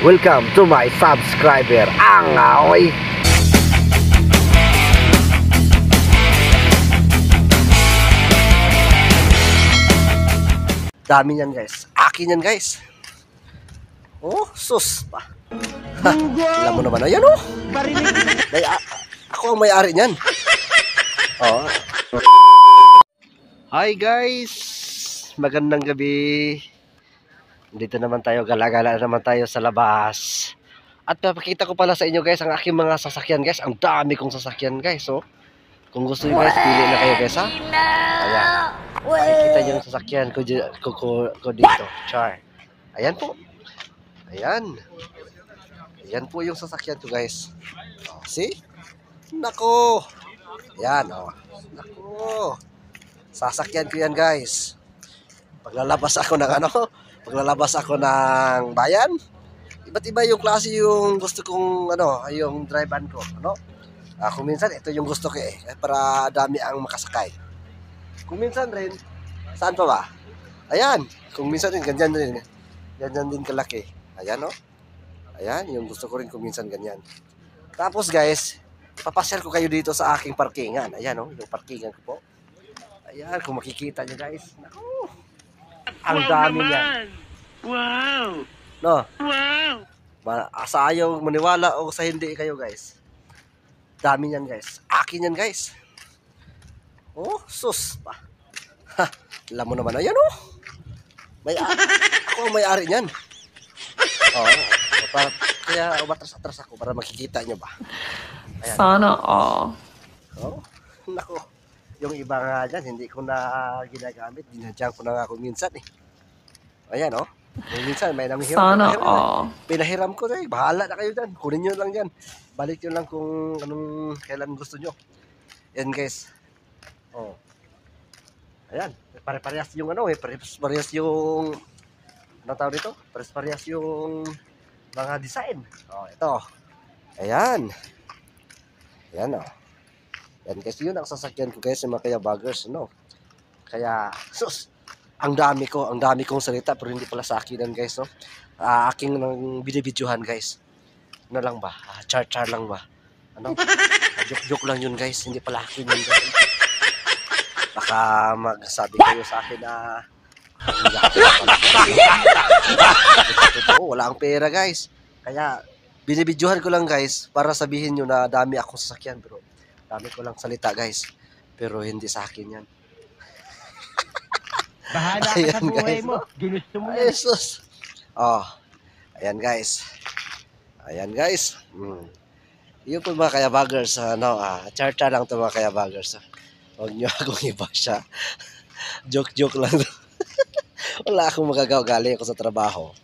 Welcome to my subscriber, ang aoy. Dami yan guys, akin yan guys. Oh, sus pa. Alam mo naman, ayan oh. Ako ang may-ari niyan. Oh. Hi guys, magandang gabi. Dito naman tayo, gala-gala naman tayo sa labas. At papakita ko pala sa inyo guys ang aking mga sasakyan guys. Ang dami kong sasakyan guys. So, kung gusto niyo guys, pili na kayo guys ha. Ayan. Makikita niyo yung sasakyan ko dito. Char. Ayan po. Ayan. Ayan po yung sasakyan ko guys. Oh, see? Nako. Ayan oh. Nako. Sasakyan ko yan guys. Paglalabas ako ng bayan, iba't iba yung klase yung gusto kong yung drivean ko, kung minsan ito yung gusto ko para dami ang makasakay. Kung minsan rin, saan pa ba? Ayan, kung minsan rin ganyan din kalaki. Ayan ayan, yung gusto ko rin kung minsan ganyan. Tapos guys, papasyal ko kayo dito sa aking parkingan. Ayan yung parkingan ko po. Ayan, kung makikita nyo guys. Naku, ang dami niya. Wow! No? Wow! Sa ayaw maniwala o sa hindi kayo guys. Dami niyan guys. Akin yan guys. Oh, sus pa. Alam mo naman, ayan oh. Ako ang may-ari niyan. Oh, kaya umatras-atras ako para makikita nyo ba. Ayan. Sana all. Oh, nako. Yung iba nga dyan, hindi ko na ginagamit. Dinadyan ko na nga kung minsan Ayan Kung minsan may nanghiram. Sana all. Pinahiram ko bahala na kayo dyan. Kunin nyo lang dyan. Balik nyo lang kung anong kailan gusto nyo. Yan guys. Oh. Ayan. Pare-parehas yung pare-parehas yung anong tawag dito? Pare-parehas yung mga design. Oh, ito. Ayan. Ayan Yan guys, yun ang sasakyan ko guys, yung mga kaya baggers, Kaya, sus, ang dami kong salita, pero hindi pala sa akin guys, aking nang binibidyohan guys. Ano lang ba? Char lang ba? Joke lang yun guys, hindi pala akin yun guys. Baka magsabi kayo sa akin na totoo, wala akong pera guys. Kaya, binibidyohan ko lang guys, para sabihin nyo na dami akong sasakyan, pero dami ko lang salita guys, pero hindi sa akin yan. Bahala ka sa buhay mo. Ginusto mo yan. Jesus. Oh, ayan guys. Ayan guys. Yun po mga kaya baggers. Char lang ito mga kaya baggers. Huwag nyo akong iba siya. Joke lang. Wala akong magagawa, galing ako sa trabaho.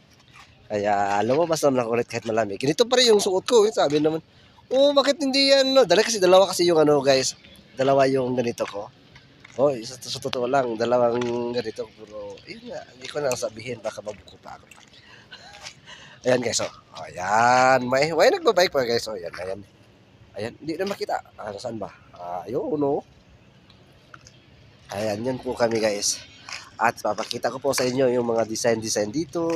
Kaya lumabas naman ako ulit kahit malamig. Ganito pa rin yung suot ko. Sabi naman, bakit hindi yan? Dalawa kasi yung guys. Dalawa yung ganito ko. Sa totoo lang, dalawang ganito. Pero, yun nga, hindi ko na sabihin. Baka mabuko pa ako. Ayan guys, Ayan. May nagbabike pa guys. Ayan. Hindi na makita. Saan ba? Ayun, Ayan, yun po kami guys. At papakita ko po sa inyo yung mga design dito.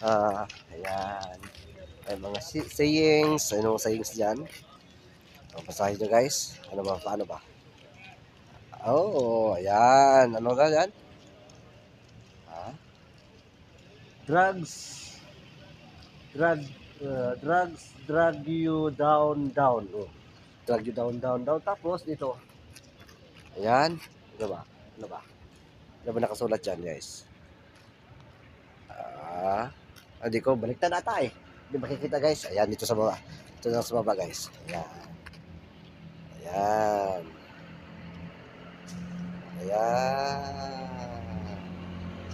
Ayan. May mga sayings. Anong sayings dyan? Basahin nyo guys. Paano ba? Ayan. Ano na yan? Drugs drag you down. Drag you down. Tapos dito. Ayan. Ano ba? Ano ba nakasulat dyan guys? Hindi ko. Baliktad ata Hindi makikita guys. Ayan, dito sa baba. Ito na sa baba guys. Ayan.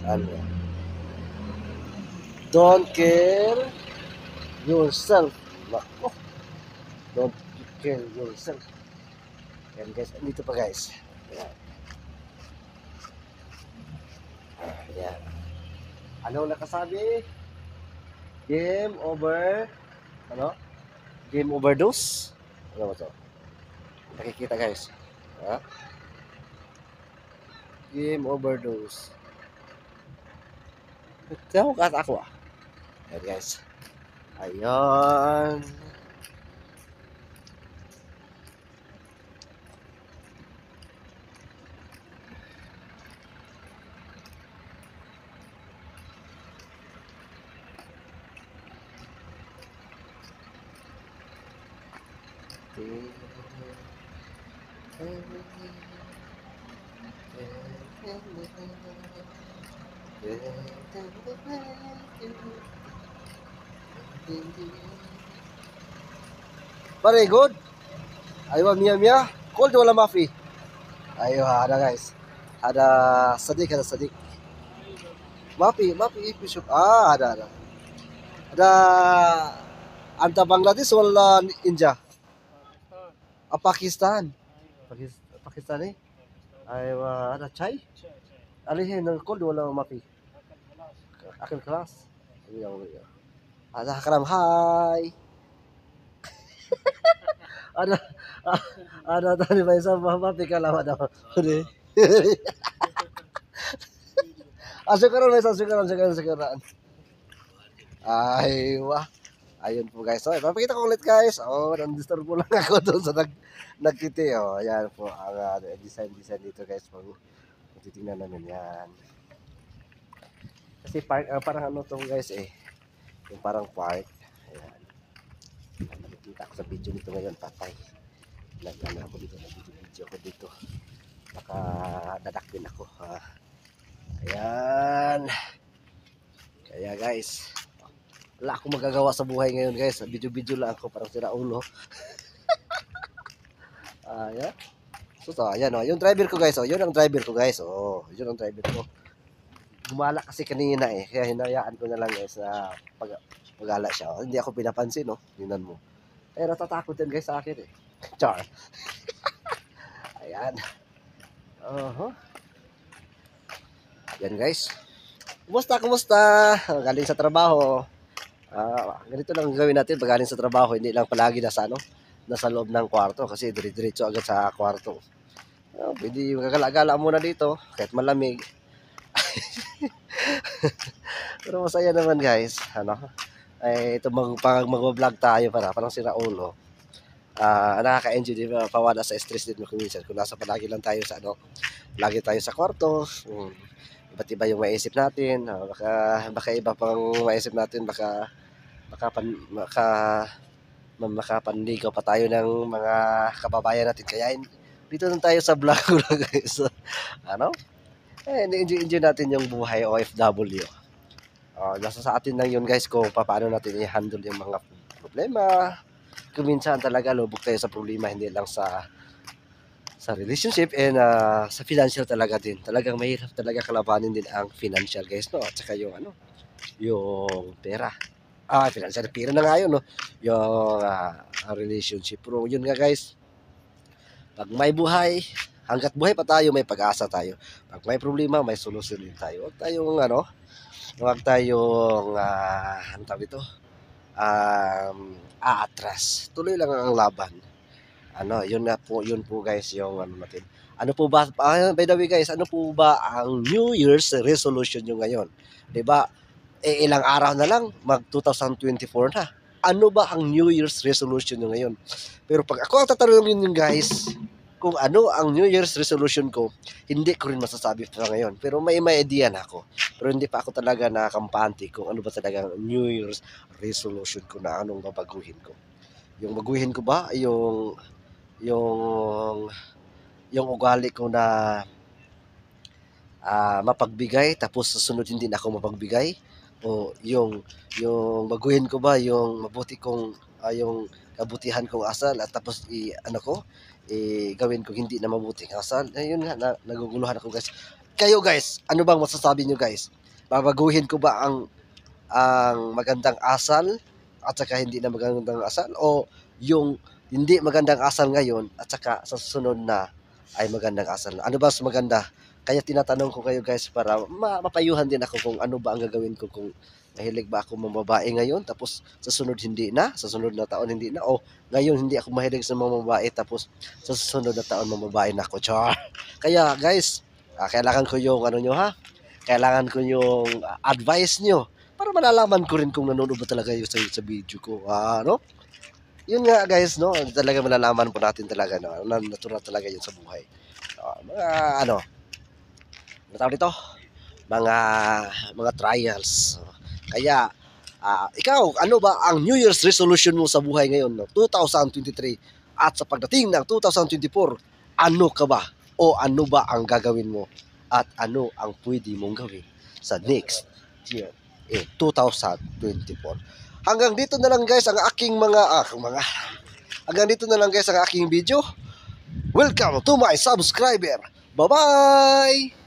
Saan yan? Don't kill yourself. Nako. Don't kill yourself. Ayan guys. Dito pa guys. Ayan. Anong nakasabi? Game over. Game overdose. Ano ba ito? Nakikita guys. Game overdose. Tawag ako Ayan guys. Ayun. Very good. Aywa Mia. Cold wala mafi. Aywa ada guys. Ada Sadik. Mafi episode. Ada. Ada anta Bangladesh wala India? Pakistan. Pakistan eh. Aywa ada chai. Alihin ng cold wala mafi. Akan kelas. Ada karam hai. ada tadi may isa mapi kalawa daw. Asukaran. Ay, wah. Ayun po guys. So, ipapakita ko ulit guys. Nandisturb po lang ako doon sa nagkiti. Ayan po ang design dito guys. Pag titingnan namin yan. Kasi parang ano to guys eh. Yung parang park. Ayan. Nakikita ko sa video nito ngayon, patay. Nag-ano ako dito, nag-video ako dito. Baka dadak din ako. Ayan. Kaya guys, wala akong magagawa sa buhay ngayon guys. Video lang ako, parang sira ulo. Ayan. So, ayan o. Yung driver ko guys, yun ang driver ko guys. Yun ang driver ko. Gumala kasi kanina eh. Kaya hinayaan ko na lang guys na pag-ala siya. Hindi ako pinapansin, no? Tingnan mo. Eh, natatakot din guys sa akin eh. Char. Ayan. Yan guys. Kumusta? Galing sa trabaho. Ganito lang gawin natin pag galing sa trabaho. Hindi lang palagi nasa loob ng kwarto. Kasi diretso agad sa kwarto. Pwede gagala-gala muna dito. Kahit malamig. Pero masaya naman guys. Ito mag-vlog tayo parang sira ulo. Nakaka-enjoy din, pawala sa stress din kung minsan kung nasa palagi lang tayo sa lagi tayo sa kwarto. Iba't iba yung maisip natin. Baka iba pang maisip natin, baka makapanligaw pa tayo ng mga kababayan natin. Kaya dito na tayo sa vlog ko lang guys. Enjoy natin yung buhay OFW. Nasa sa atin lang yun guys kung paano natin i-handle yung mga problema. Kung minsan talaga lubog tayo sa problema, hindi lang sa relationship and sa financial talaga din. Talagang mahirap talaga kalabanin din ang financial guys, no? At saka yung yung pera. Financial pera na nga yun, no? Yung relationship. Pero yun nga guys, pag may buhay, hanggat buhay pa tayo, may pag-asa tayo. Pag may problema, may solusyon din tayo. Huwag tayong ano tawag ito? Aatras. Tuloy lang ang laban. Yun po guys yung natin. Ano po ba, by the way guys, ano po ba ang New Year's resolution nyo ngayon? 'Di ba? Ilang araw na lang, mag 2024 na. Ano ba ang New Year's resolution nyo ngayon? Pero pag ako ang tatanungin nyo guys, kung ano ang New Year's resolution ko, hindi ko rin masasabi pa ngayon. Pero may idea na ako. Pero hindi pa ako talaga nakakampante kung ano ba talaga ang New Year's resolution ko na anong babaguhin ko. Yung baguhin ko ba, yung ugali ko na mapagbigay tapos sa sunod hindi na ako mapagbigay, o yung baguhin ko ba yung mabuti kong yung kabutihan kong asal at tapos gawin ko hindi na mabuting asal. Yun nga, naguguluhan ako guys. Kayo guys, ano bang masasabi nyo guys? Babaguhin ko ba ang magandang asal at saka hindi na magandang asal, o yung hindi magandang asal ngayon at saka sa susunod na ay magandang asal? Ano ba mas maganda? Kaya tinatanong ko kayo guys para mapayuhan din ako kung ano ba ang gagawin ko, kung mahilig ba ako mamabae ngayon tapos sa sunod na taon hindi na, o ngayon hindi ako mahilig sa mga babae tapos sa susunod na taon mamabae na ako. Char. Kaya guys, kailangan ko yung nyo, kailangan ko yung advice nyo para malalaman ko rin kung nanonood ba talaga kayo sa video ko. Ano? Yun nga guys, no? Talaga malalaman po natin talaga, no? Na natural talaga yun sa buhay. Mga ano, ano tawag dito? Mga trials. Kaya, ikaw, ano ba ang New Year's resolution mo sa buhay ngayon, no? 2023? At sa pagdating ng 2024, ano ka ba? O ano ba ang gagawin mo? At ano ang pwede mong gawin sa next year, 2024? Hanggang dito na lang guys ang aking hanggang dito na lang guys ang aking video. Welcome to my subscriber. Bye-bye!